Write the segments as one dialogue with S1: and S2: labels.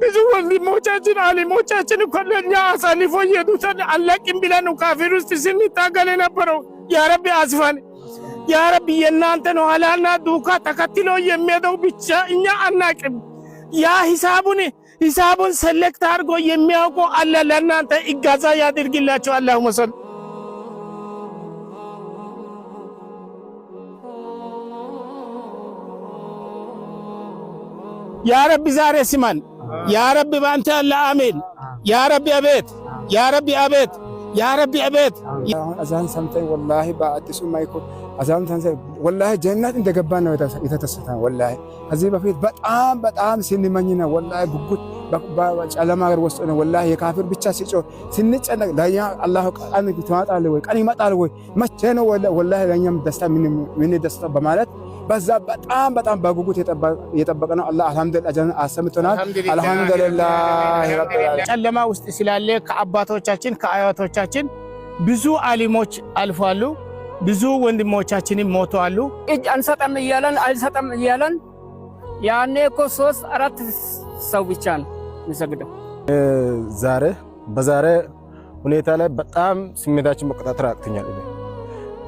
S1: ብዙ ወንድሞቻችን አሊሞቻችን እኮ ለኛ አሳልፎ የዱተን አላቅም ብለን ካፊር ውስጥ ስንታገል ነበረው። ያ ረቢ አስፋን፣ ያ ረቢ የናንተ ነው ሐላልና ዱካ ተከትሎ የሚሄደው ብቻ እኛ አናቅም። ያ ሂሳቡን ሰለክት አድርጎ የሚያውቁ አለ ለናንተ ኢጋዛ ያድርግላችሁ። አላሁመ ሰል ያ ረቢ ዛሬ ስማን። ያ ረቢ ባንተ አለ አሜን። ያ ረቢ አቤት፣ ያ ረቢ አቤት፣ ያ ረቢ አቤት።
S2: አዛን ሰምተን ወላሂ በአዲሱ ማይኮ አዛን ሰምተን ወላሂ ጀነት እንደገባ ነው የተተሰተን። ወላሂ ከዚህ በፊት በጣም ስንመኝ ነው ወላሂ ጉጉት በጨለማ ሀገር ውስጥ ነው ወላሂ የካፊር ብቻ ሲጮህ ስንጨነቅ ለኛ አላህ ቀን ይመጣል ወይ ቀን ይመጣል ወይ መቼ ነው ወላሂ ለኛም ደስታ ምን ደስታ በማለት በዛ በጣም በጉጉት የጠበቀ ነው። አላህ አልሐምዱሊላህ ጀነት አሰምቶናል። አልሐምዱሊላህ ረብል ዓለሚን።
S1: ጨለማ ውስጥ ስላለ ከአባቶቻችን ከአያቶቻችን ብዙ አሊሞች አልፏሉ። ብዙ ወንድሞቻችንም ሞተዋሉ።
S3: እጅ አንሰጠም እያለን ያኔ እኮ 3-4 ሰው ብቻ ነው የሚሰግደው።
S4: በዛሬ ሁኔታ ላይ በጣም ስሜታችን መቆጣጠር አቅቶኛል።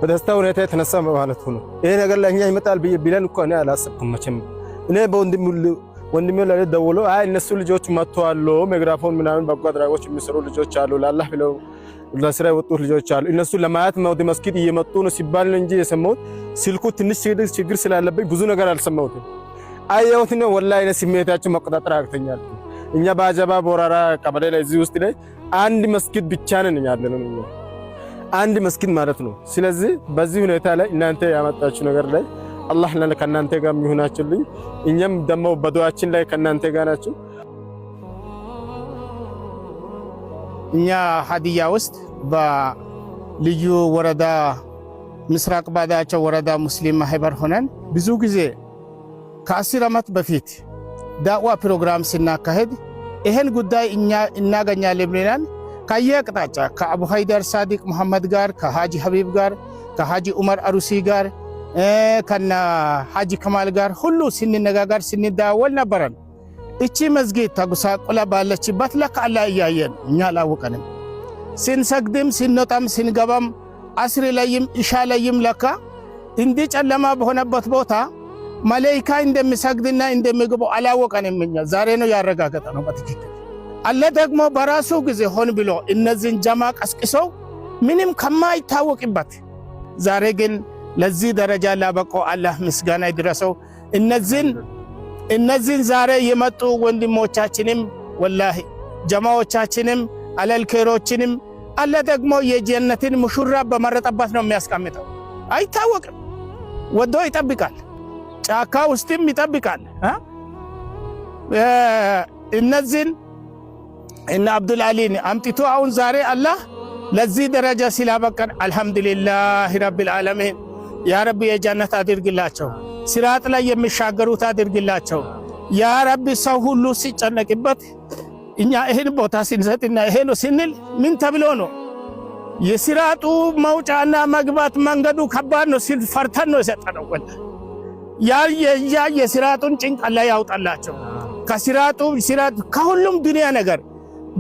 S4: በደስታ ሁኔታ የተነሳ ማለት ነው። ይሄ ነገር ለኛ ይመጣል ብለን እኮ እኔ አላሰብኩም መቼም። እኔ ወንድሜ ላይ ደውሎ አይ እነሱ ልጆች መጥተዋል፣ ማይክሮፎን ምናምን በጎ አድራጎች የሚሰሩ ልጆች አሉ፣ ለአላህ ብለው ለስራ የወጡ ልጆች አሉ፣ እነሱ ለማየት ወደ መስጊድ እየመጡ ነው ሲባል እንጂ የሰማሁት ስልኩ ትንሽ ችግር ስላለብኝ ብዙ ነገር አልሰማሁትም። አየሁት ነው ወላሂ እኔ ስሜታችን መቆጣጠር አቅቶኛል። እኛ በአጀባ ቦራራ ቀበሌ ላይ እዚህ ውስጥ ላይ አንድ መስጊድ ብቻ ነን ያለነው፣ አንድ መስጊድ ማለት ነው። ስለዚህ በዚህ ሁኔታ ላይ እናንተ ያመጣችሁ ነገር ላይ አላህ ከእናንተ ጋር የሚሆናችሁልኝ፣ እኛም ደግሞ በዱዓችን ላይ ከእናንተ ጋር ናችሁ።
S1: እኛ ሀዲያ ውስጥ በልዩ ወረዳ ምስራቅ ባዳቸው ወረዳ ሙስሊም ማህበር ሆነን ብዙ ጊዜ ከ10 ዓመት በፊት ዳዋ ፕሮግራም ስናካሄድ ይሄን ጉዳይ እኛ እናገኛለን ብለናል። ከየአቅጣጫ ከአቡ ሀይደር ሳዲቅ መሐመድ ጋር፣ ከሃጂ ሀቢብ ጋር፣ ከሃጂ ዑመር አሩሲ ጋር፣ ከና ሃጂ ከማል ጋር ሁሉ ስንነጋገር ስንዳወል ነበረን። እቺ መስጊድ ተጉሳቁላ ባለችበት ለካ አላህ እያየን እኛ አላወቀንም። ስንሰግድም ስንወጣም ስንገባም አስር ላይም ኢሻ ላይም ለካ እንዲህ ጨለማ በሆነበት ቦታ መላኢካ እንደሚሰግድና እንደሚገባው አላወቀንም። እኛ ዛሬ ነው ያረጋገጠ ነው በትክክል። አላህ ደግሞ በራሱ ጊዜ ሆን ብሎ እነዚህን ጀማ ቀስቅሰው ምንም ከማይታወቅበት ዛሬ ግን ለዚህ ደረጃ ላበቀው አላህ ምስጋና ይድረሰው። እነዚህን ዛሬ የመጡ ወንድሞቻችንም ወላሂ ጀማዎቻችንም አለልከሮችንም አላህ ደግሞ የጀነትን ሙሽራ በመረጠበት ነው የሚያስቀምጠው። አይታወቅም፣ ወዶ ይጠብቃል፣ ጫካ ውስጥም ይጠብቃል። እነዚህን እና አብዱል አሊን አምጥቶ አሁን ዛሬ አላህ ለዚህ ደረጃ ሲላበቀን አልሐምዱሊላህ ረብል ዓለሚን። ያ ረቢ የጀነት አድርግላቸው፣ ሲራጥ ላይ የሚሻገሩት አድርግላቸው። ያ ረቢ ሰው ሁሉ ሲጨነቅበት እኛ ይህን ቦታ ስንሰጥና ይሄ ነው ስንል ምን ተብሎ ነው? የሲራጡ መውጫና መግባት መንገዱ ከባድ ነው ሲል ፈርተን ነው የሰጠነው። ያ የሲራጡን ጭንቅ አላህ ያውጣላቸው። ከሲራጡ ከሁሉም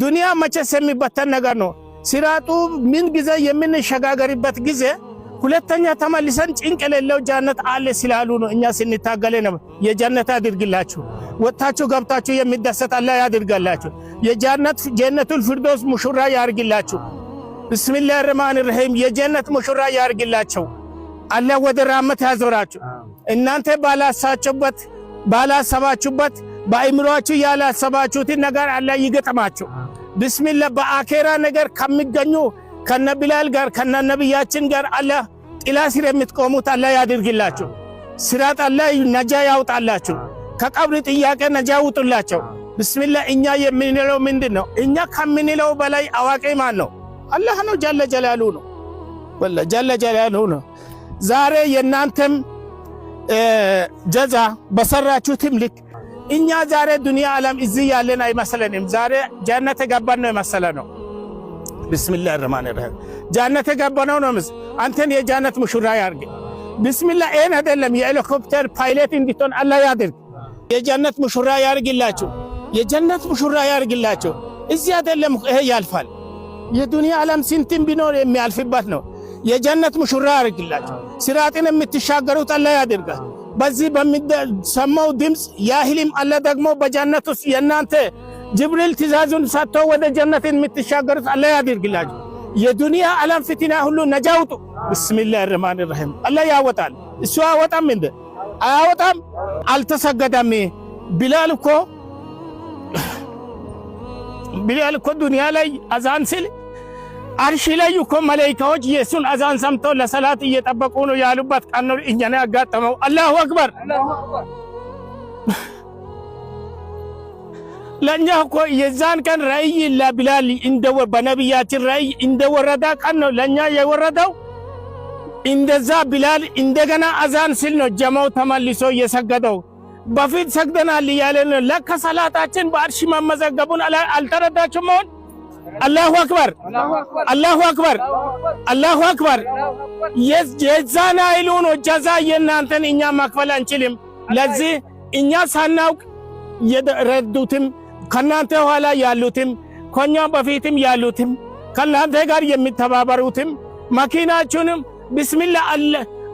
S1: ዱንያ መቼስ የሚበተን ነገር ነው። ሲራጡ ምን ጊዜ የምንሸጋገርበት ጊዜ ሁለተኛ ተመልሰን ጭንቅ የሌለው ጀነት አለ ስላሉ ነው እኛ ስንታገል ነው። የጀነት አድርግላችሁ፣ ወጣችሁ ገብታችሁ የሚደሰት አላህ ያድርጋላችሁ። የጀነቱል ፊርደውስ ሙሽራ ያርግላችሁ። ቢስሚላሂር ረህማኒር ረሂም የጀነት ሙሽራ ያርግላችሁ። አላህ ወደ ራመት ያዞራችሁ። እናንተ ባላሰባችሁበት በአእምሮአችሁ ያላሰባችሁት ነገር አላህ ይገጠማችሁ። ቢስሚላህ በአኼራ ነገር ከሚገኙ ከነ ቢላል ጋር ከነ ነብያችን ጋር አላህ ጥላ ስር የምትቆሙት አላህ ያድርግላችሁ። ሲራጥ አላህ ነጃ ያውጣላችሁ። ከቀብር ጥያቄ ነጃ ያውጡላችሁ። ቢስሚላህ እኛ የምንለው ምንድነው? እኛ ከምንለው በላይ አዋቂ ማን ነው? አላህ ነው። ጀለ ጀላሉ ነው። ወላሂ ጀለ ጀላሉ ነው። ዛሬ የናንተም ጀዛ በሰራችሁትም ልክ እኛ ዛሬ ዱንያ ዓለም እዚህ ያለን አይመስለንም። ዛሬ ጀነት የገባን ነው የመሰለነው። ቢስሚላህ ረህማኒር ረሂም ጀነት የገባነው ነው። አንተን የጀነት ሙሽራ ያርግ። ቢስሚላህ ይሄን አይደለም የሄሊኮፕተር ፓይለት እንድትሆን አላህ ያድርግ። የጀነት ሙሽራ ያርግላችሁ። የጀነት ሙሽራ ያርግላቸው። እዚህ አይደለም ይሄ ያልፋል። የዱንያ ዓለም ስንትም ቢኖር የሚያልፍበት ነው። የጀነት ሙሽራ ያርግላቸው። ሲራጥን የምትሻገሩት አላህ ያድርጋል። በዚህ በሚሰማው ድምፅ ያህልም አላህ ደግሞ በጀነት ውስጥ የናንተ ጅብሪል ትእዛዙን ሰጥቶ ወደ ጀነት የምትሻገሩት አላህ ያድርግላችሁ። የዱንያ ዓለም ፍትና ሁሉ ነጃ ውጡ። ቢስሚላሂ ረህማኒ ረሂም። አላህ ያወጣል። እሱ አያወጣም እንዴ? አያወጣም? አልተሰገደም። ቢላል እኮ ዱንያ ላይ አዛን ሲል አርሽ ላይ እኮ መላኢካዎች የሱን አዛን ሰምተው ለሰላት እየጠበቁ ነው ያሉበት ቀን ነው እኛን ያጋጠመው። አላሁ አክበር። ለኛ እኮ የዛን ቀን ራእይ ለቢላል በነቢያችን ራእይ እንደወረዳ ቀን ነው ለኛ የወረደው። እንደዛ ቢላል እንደገና አዛን ሲል ነው ጀማው ተመልሶ እየሰገደው። በፊት ሰግደናል እያለን ለካ ሰላታችን በአርሽ መመዘገቡን አልተረዳችሁም? መሆን አላሁ አክበር፣ አላሁ አክበር፣ አላሁ አክበር። የዛን ኃይሉ ነው ጀዛ የናንተን እኛ ማክፈል አንችልም። ለዚህ እኛ ሳናውቅ የረዱትም ከናንተ ኋላ ያሉትም ከኛ በፊትም ያሉትም ከናንተ ጋር የሚተባበሩትም መኪናችሁንም ቢስሚላህ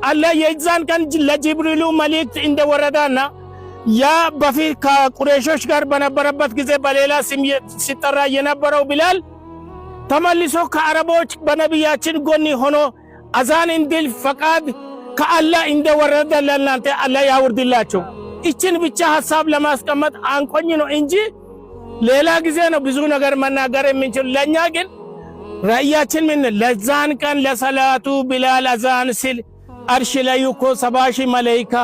S1: አላህ የዛን ቀን ለጅብሪሉ መልእክት እንደወረዳና ያ በፊት ከቁረይሾች ጋር በነበረበት ጊዜ በሌላ ስም ሲጠራ የነበረው ቢላል ተመልሶ ከአረቦች በነቢያችን ጎን ሆኖ አዛን እንዲል ፈቃድ ከአላህ እንደወረደ ለእናንተ አላህ ያውርድላችሁ። እችን ብቻ ሐሳብ ለማስቀመጥ አንቆኝ ነው እንጂ ሌላ ጊዜ ነው ብዙ ነገር መናገር የምንችል። ለኛ ግን ራእያችን ምን ለዛን ቀን ለሰላቱ ቢላል አዛን ሲል አርሽ ላይ እኮ 70 ሺህ መላእክት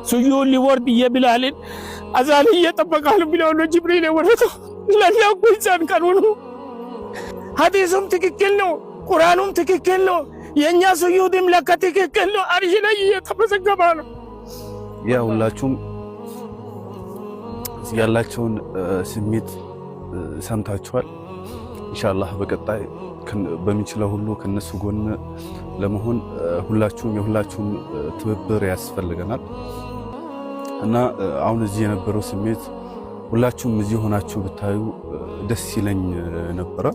S1: ሱጁድ ሊወርድ የቢላልን አዛን እየጠበቃሉ ብለው ነው ጅብሪል የወረደው። ለኛ እኮ ይዛን ቀን ነው። ሐዲሱም ትክክል ነው፣ ቁርአኑም ትክክል ነው፣ የኛ ሱጁድም ለካ ትክክል ነው። አርሽ ላይ እየተመዘገበ ነው።
S5: ያ ሁላችሁም ያላችሁን ስሜት ሰምታችኋል። ኢንሻአላህ በቀጣይ በሚችለው ሁሉ ከነሱ ጎን ለመሆን የሁላችሁም ትብብር ያስፈልገናል እና አሁን እዚህ የነበረው ስሜት ሁላችሁም እዚህ ሆናችሁ ብታዩ ደስ ይለኝ ነበረ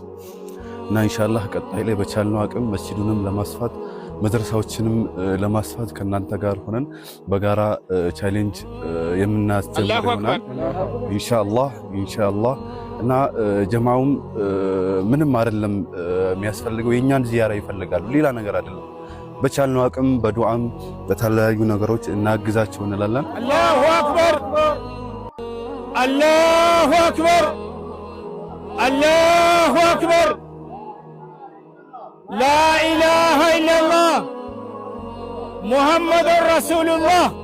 S5: እና ኢንሻአላህ ቀጣይ ላይ በቻልነው አቅም መስጂዱንም ለማስፋት መድረሳዎችንም ለማስፋት ከናንተ ጋር ሆነን በጋራ ቻሌንጅ የምናስጀምር ይሆናል ኢንሻአላህ እና ጀማውም ምንም አይደለም የሚያስፈልገው የኛን ዚያራ ይፈልጋሉ፣ ሌላ ነገር አይደለም። በቻልነው አቅም በዱዓም በተለያዩ ነገሮች እናግዛቸው እንላለን።
S1: አላሁ አክበር፣ አላሁ አክበር፣ አላሁ አክበር። لا إله إلا الله محمد رسول الله